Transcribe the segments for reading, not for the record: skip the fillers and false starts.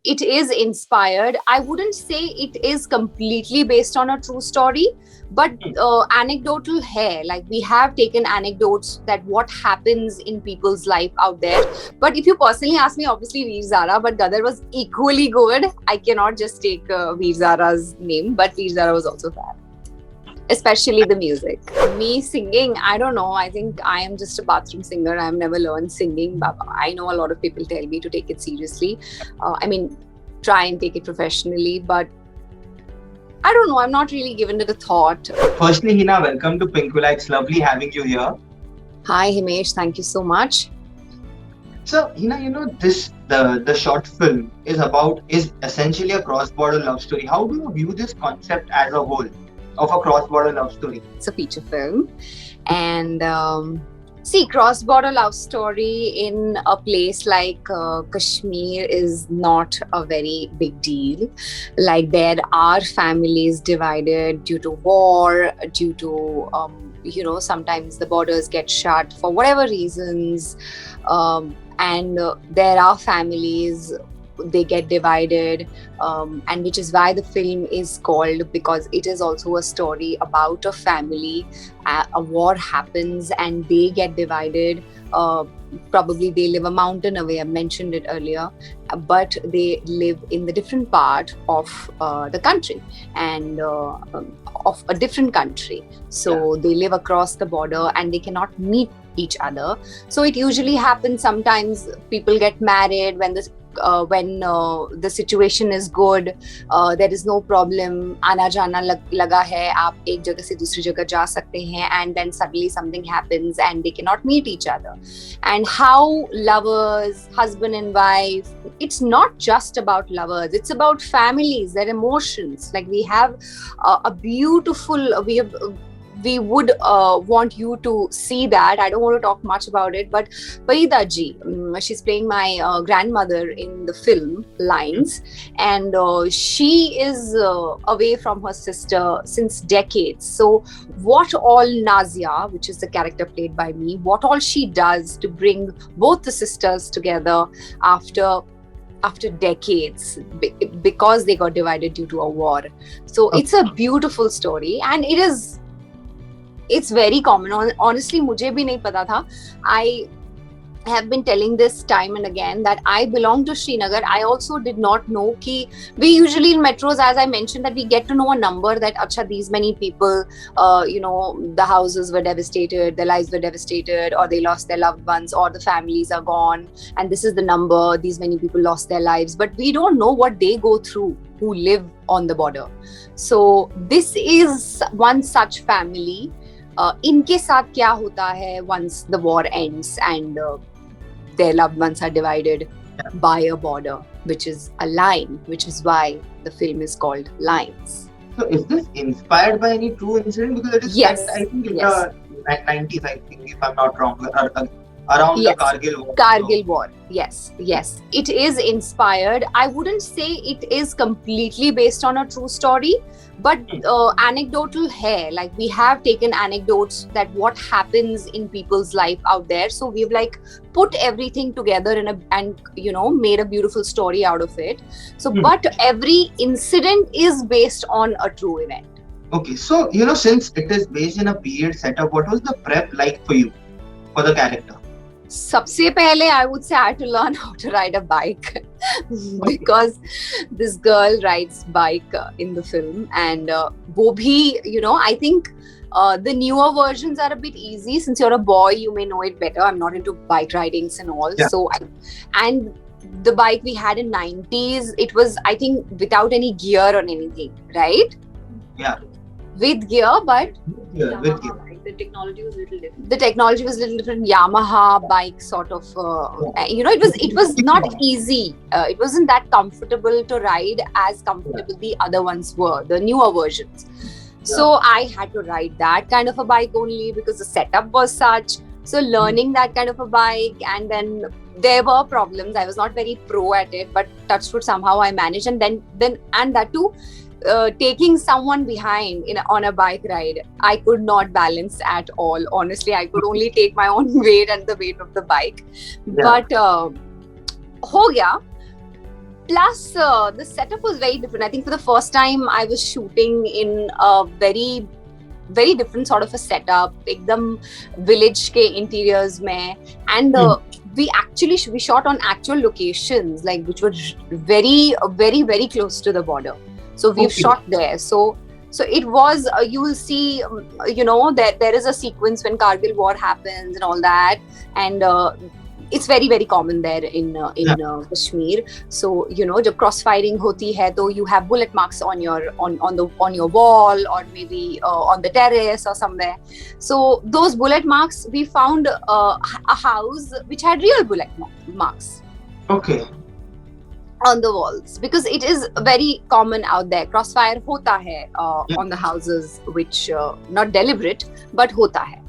it is inspired. I wouldn't say it is completely based on a true story, but anecdotal hai. Like, we have taken anecdotes that what happens in people's life out there. But if you personally ask me, obviously Veer Zara, but Gadar was equally good. I cannot just take Veer Zara's name, but Veer Zara was also fab. Especially the music. Me singing, I don't know. I think I am just a bathroom singer. I've never learned singing. But I know a lot of people tell me to take it seriously. Try and take it professionally. But I don't know. I'm not really given it a thought. Firstly, Hina, welcome to Pinkula. It's lovely having you here. Hi, Himesh. Thank you so much. So, Hina, the short film is essentially a cross-border love story. How do you view this concept as a whole of a cross-border love story? It's a feature film, and cross-border love story in a place like Kashmir is not a very big deal. Like, there are families divided due to war, due to sometimes the borders get shut for whatever reasons, and there are families, they get divided, and which is why the film is called, because it is also a story about a family. A war happens and they get divided. Probably they live a mountain away, I mentioned it earlier, but they live in the different part of the country, and of a different country. So they live across the border and they cannot meet each other. So it usually happens, sometimes people get married when the situation is good, there is no problem, आना जाना लगा है, आप एक जगह से दूसरी जगह जा सकते हैं, and then suddenly something happens and they cannot meet each other. And how lovers, husband and wife, it's not just about lovers, it's about families, their emotions. Like, we have we would want you to see that. I don't want to talk much about it, but Parida ji, she's playing my grandmother in the film Lines, and she is away from her sister since decades. So what all Nazia, which is the character played by me, what all she does to bring both the sisters together after decades, because they got divided due to a war. So it's a beautiful story, and it's very common. Honestly, मुझे भी नहीं पता था. I have been telling this time and again that I belong to Srinagar. I also did not know कि we usually in metros, as I mentioned, that we get to know a number that acha, these many people, the houses were devastated, their lives were devastated, or they lost their loved ones, or the families are gone, and this is the number, these many people lost their lives. But we don't know what they go through who live on the border. So this is one such family. इनके साथ क्या होता है once the war ends and their loved ones are divided by a border, which is a line, which is why the film is called Lines. So is this inspired by any true incident? Because it is, yes, I think in the 90s, I think, if I'm not wrong, around the Kargil War. Kargil War, yes. It is inspired. I wouldn't say it is completely based on a true story, but anecdotal hai. Like, we have taken anecdotes that what happens in people's life out there. So we've put everything together and made a beautiful story out of it. So, but every incident is based on a true event. Okay, so since it is based in a period setup, what was the prep like for you, for the character? सबसे पहले, I would say, I had to learn how to ride a bike because this girl rides bike in the film, and वो भी, I think the newer versions are a bit easy. Since you're a boy, you may know it better. I'm not into bike ridings and all. Yeah. So, and the bike we had in 90s, it was, I think, without any gear or anything, right? Yeah. With gear, but with gear. The technology was a little different. Yamaha bike sort of, it was not easy. It wasn't that comfortable to ride as comfortable the other ones were, the newer versions. Yeah. So I had to ride that kind of a bike only because the setup was such. So learning that kind of a bike, and then there were problems. I was not very pro at it, but touchwood, somehow I managed. And then and that too, taking someone behind on a bike ride, I could not balance at all. Honestly, I could only take my own weight and the weight of the bike. Yeah. But ho gaya. Plus, the setup was very different. I think for the first time, I was shooting in a very different sort of a setup, एकदम village के interiors में, and we shot on actual locations, like which were very close to the border. So we've shot there. So it was, you will see, there is a sequence when Kargil war happens and all that, and it's very common there in Kashmir. So जब cross firing hoti hai, तो you have bullet marks on your wall, or maybe on the terrace or somewhere. So those bullet marks, we found a house which had real bullet marks. Okay. On the walls, because it is very common out there. Crossfire hota hai on the houses, which not deliberate, but hota hai.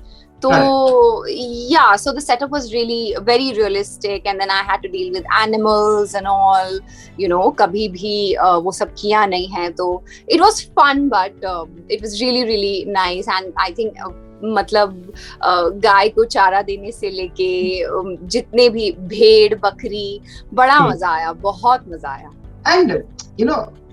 So yeah, so the setup was really very realistic, and then I had to deal with animals and all. कभी भी वो सब किया नहीं है, तो it was fun, but it was really nice, and I think मतलब गाय को चारा देने से लेके जितने भी भेड़ बकरी, बड़ा मजा आया, बहुत मजा आया. And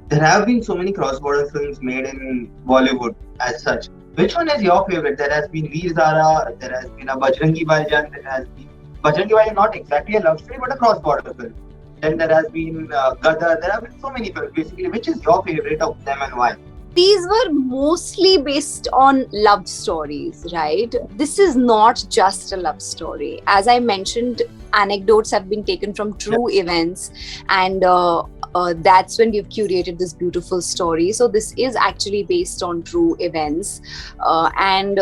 there have been so many cross-border films made in Bollywood as such. Which one is your favorite? There has been Veer Zara, there has been a Bajrangi Bhaijaan, there has been Bajrangi Bhaijaan, not exactly a love story, but a cross-border film. Then there has been Gadar. There have been so many films. Basically, which is your favorite of them and why? These were mostly based on love stories, right? This is not just a love story. As I mentioned, anecdotes have been taken from true events, and that's when we've curated this beautiful story. So this is actually based on true events, and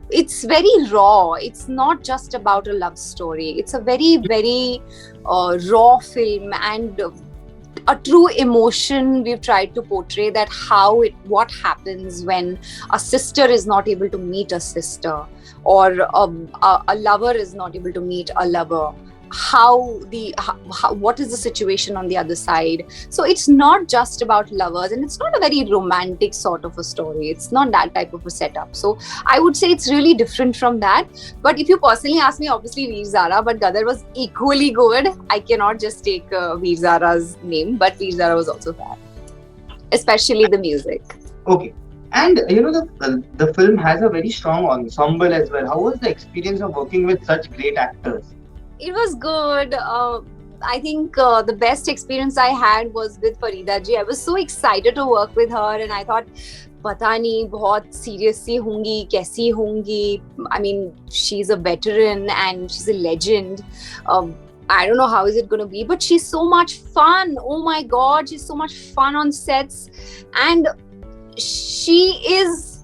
it's very raw. It's not just about a love story. It's a very raw film, and a true emotion we've tried to portray, that what happens when a sister is not able to meet a sister, or a lover is not able to meet a lover. What is the situation on the other side? So it's not just about lovers, and it's not a very romantic sort of a story. It's not that type of a setup. So I would say it's really different from that. But if you personally ask me, obviously Veer Zara, but Gadar was equally good. I cannot just take Veer Zara's name, but Veer Zara was also fab, especially the music. Okay. And the film has a very strong ensemble as well. How was the experience of working with such great actors? It was good. I think the best experience I had was with Farida ji. I was so excited to work with her, and I thought, पता नहीं बहुत seriously होंगी, कैसी होंगी. I mean, she's a veteran and she's a legend. I don't know how is it going to be, but she's so much fun. Oh my God, she's so much fun on sets, and she is,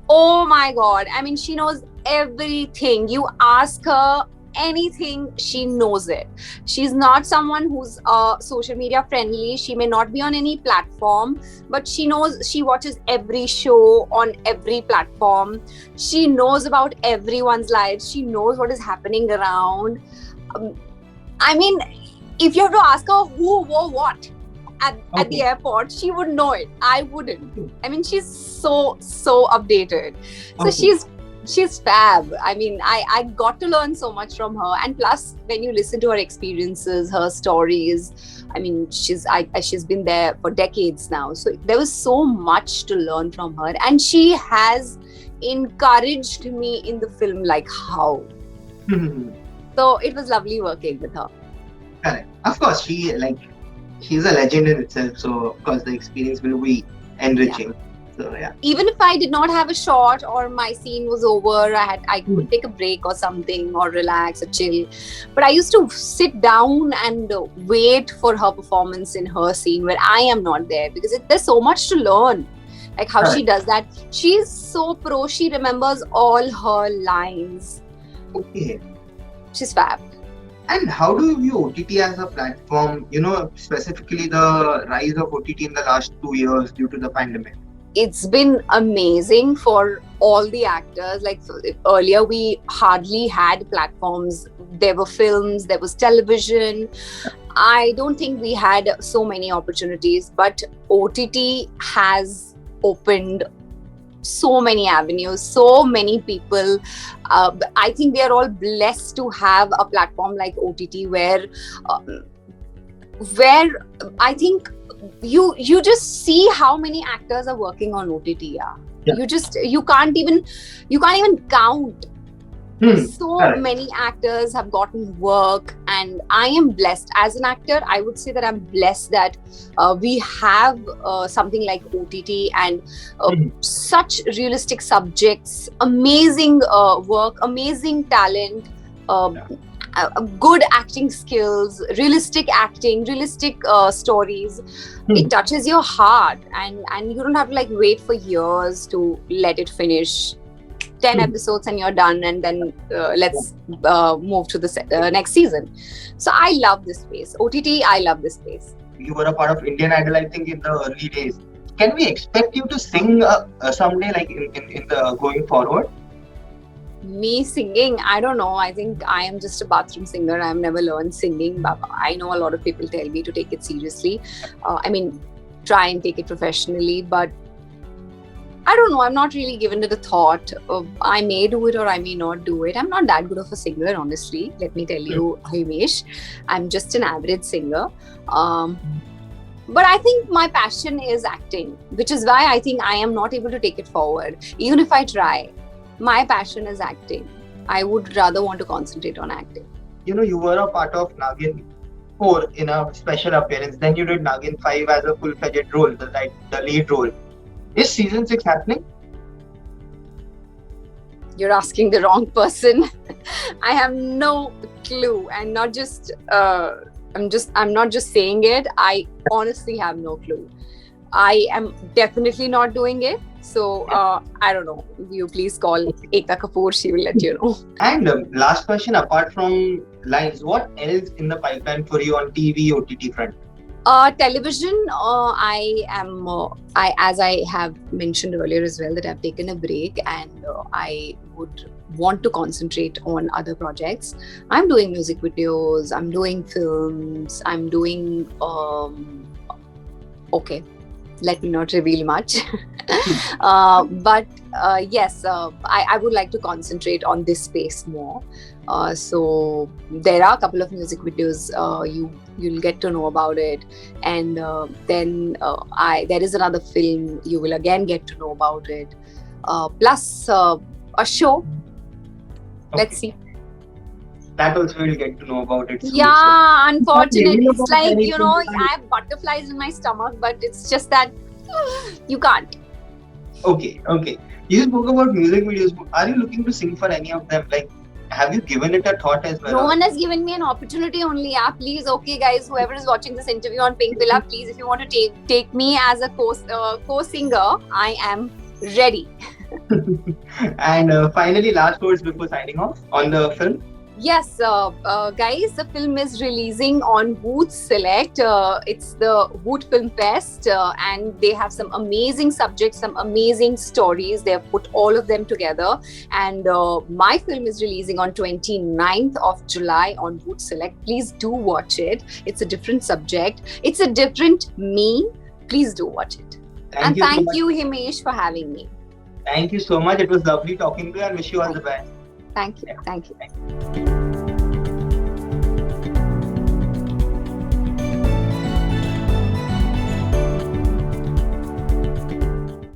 oh my God. I mean, she knows everything. You ask her anything, she knows it. She's not someone who's social media friendly. She may not be on any platform, but she watches every show on every platform. She knows about everyone's lives. She knows what is happening around. I mean, if you have to ask her who wore what at the airport, she would know it. I wouldn't. I mean, she's so updated. So she's fab. I mean, I got to learn so much from her, and plus when you listen to her experiences, her stories, I mean, she's been there for decades now, so there was so much to learn from her, and she has encouraged me in the film like how. So it was lovely working with her. Correct. Of course, she's a legend in itself, so of course the experience will be enriching. Yeah. So, yeah. Even if I did not have a shot or my scene was over, I could take a break or something, or relax or chill. But I used to sit down and wait for her performance in her scene where I am not there, because there's so much to learn. Like how she does that. She's so pro. She remembers all her lines. Okay. She's fab. And how do you view OTT as a platform? Specifically the rise of OTT in the last 2 years due to the pandemic. It's been amazing for all the actors. Like earlier, we hardly had platforms. There were films, there was television. I don't think we had so many opportunities, but OTT has opened so many avenues, so many people. I think we are all blessed to have a platform like OTT where where I think you just see how many actors are working on OTT. Yeah. You can't even count. So correct. many actors have gotten work, and I am blessed as an actor. I would say that I'm blessed that we have something like OTT and such realistic subjects, amazing work, amazing talent, good acting skills, realistic acting, realistic stories. It touches your heart, and you don't have to like wait for years to let it finish. 10 episodes and you're done, and then let's move to the next season. So I love this space. OTT, I love this space. You were a part of Indian Idol, I think, in the early days. Can we expect you to sing someday, like in the going forward? Me singing, I don't know. I think I am just a bathroom singer. I've never learned singing. But I know a lot of people tell me to take it seriously. I mean, try and take it professionally, but I don't know. I'm not really given it a thought. I may do it or I may not do it. I'm not that good of a singer, honestly. Let me tell you, Himesh. I'm just an average singer. But I think my passion is acting, which is why I think I am not able to take it forward. Even if I try, my passion is acting. I would rather want to concentrate on acting. You were a part of Nagin 4 in a special appearance. Then you did Nagin 5 as a full-fledged role, the lead role. Is season 6 happening? You're asking the wrong person. I have no clue, and not just I'm not just saying it. I honestly have no clue. I am definitely not doing it. So I don't know. You please call Ekta Kapoor. She will let you know. And last question, apart from lines, what else in the pipeline for you on TV, OTT front? Television, as I have mentioned earlier as well, that I've taken a break, and I would want to concentrate on other projects. I'm doing music videos, I'm doing films, I'm doing okay, let me not reveal much. But yes, I would like to concentrate on this space more. So there are a couple of music videos you'll get to know about it, and then there is another film you will again get to know about it, plus a show. Let's see. That also we'll get to know about it soon. Yeah, unfortunately, it's like, I have butterflies in my stomach, but it's just that you can't. Okay. You spoke about music videos. Are you looking to sing for any of them? Like, have you given it a thought as well? No one has given me an opportunity only. Yeah, please, okay, guys, whoever is watching this interview on Pink Villa, please, if you want to take me as a co-singer, I am ready. And finally, last words before signing off on the film. Yes, guys, the film is releasing on Woot Select. It's the Woot Film Fest, and they have some amazing subjects, some amazing stories. They have put all of them together. And my film is releasing on 29th of July on Woot Select. Please do watch it. It's a different subject. It's a different me. Please do watch it. Thank you, Himesh, for having me. Thank you so much. It was lovely talking to you, and wish you all the best. Thank you.